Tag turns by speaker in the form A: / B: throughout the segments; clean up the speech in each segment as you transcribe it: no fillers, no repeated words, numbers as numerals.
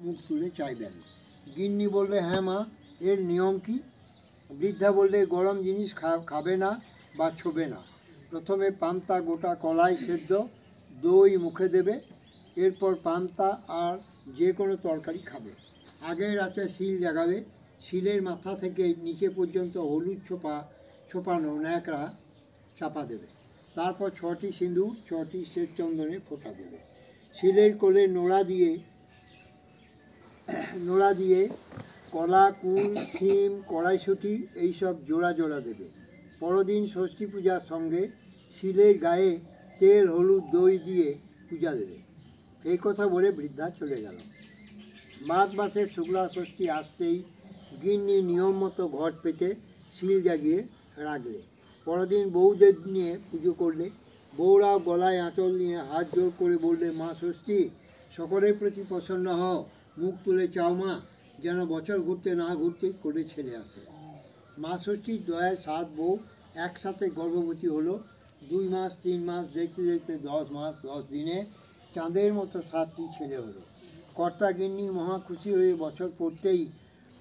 A: মুখ তুলে চাইবেন। গিন্নি বললে, হ্যাঁ মা, এর নিয়ম কি? বৃদ্ধা বললে, গরম জিনিস খাবে না বা ছোবে না। প্রথমে পান্তা গোটা কলাই সেদ্ধ দই মুখে দেবে, এরপর পান্তা আর যে কোনো তরকারি খাবে। আগের রাতে শিল জাগাবে, শিলের মাথা থেকে নিচে পর্যন্ত হলুদ ছোপানো ন্যাকড়া চাপা দেবে। তারপর 6টি সিঁদুর 6টি শ্বেত চন্দনে ফোঁটা দেবে। শিলের কোলে নোড়া দিয়ে কলা, কুল, শিম, কড়াইশুঁটি এইসব জোড়া জোড়া দেবে। পরদিন ষষ্ঠী পূজার সঙ্গে শিলের গায়ে তেল হলুদ দই দিয়ে পূজা দেবে। এই কথা বলে বৃদ্ধা চলে গেল। মাঘ মাসের শুক্লা ষষ্ঠী আসতেই গিন্নি নিয়ম মতো ঘট পেতে শিল জাগিয়ে রাখলে। পরদিন বউদের নিয়ে পুজো করলে। বউরাও গলায় আঁচল নিয়ে হাত জোর করে বললে, মা ষষ্ঠী, সকলের প্রতি প্রসন্ন হও, মুখ তুলে চাও মা, যেন বছর ঘুরতে না ঘুরতেই করে ছেলে আসে। মা ষষ্ঠীর দয়ায় 7 বউ একসাথে গর্ভবতী হলো। 2 মাস 3 মাস দেখতে দেখতে 10 মাস 10 দিনে চাঁদের মতো 7টি ছেলে হলো। কর্তা গিন্নি মহা খুশি হয়ে বছর পড়তেই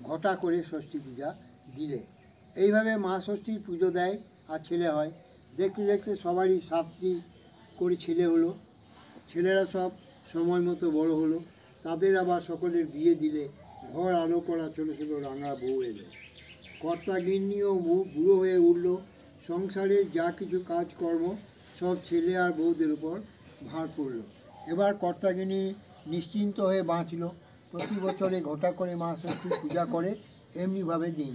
A: ঘটা করে ষষ্ঠী পূজা দিলে। এইভাবে মা ষষ্ঠীর পুজো দেয় আর ছেলে হয়। দেখতে দেখতে সবারই 7টি করে ছেলে হলো। ছেলেরা সব সময় মতো বড় হলো। তাদের আবার সকলের বিয়ে দিলে। ঘর আলো করা ছোটো ছোটো রাঙা বউ এলো। কর্তা গিন্নিও বুড়ো হয়ে উঠল। সংসারের যা কিছু কাজকর্ম সব ছেলে আর বউদের উপর ভার পড়ল। এবার কর্তা গিন্নি নিশ্চিন্ত হয়ে বাঁচল। প্রতি বছরে ঘটা করে মা ষষ্ঠীর পূজা করে এমনিভাবে দিন।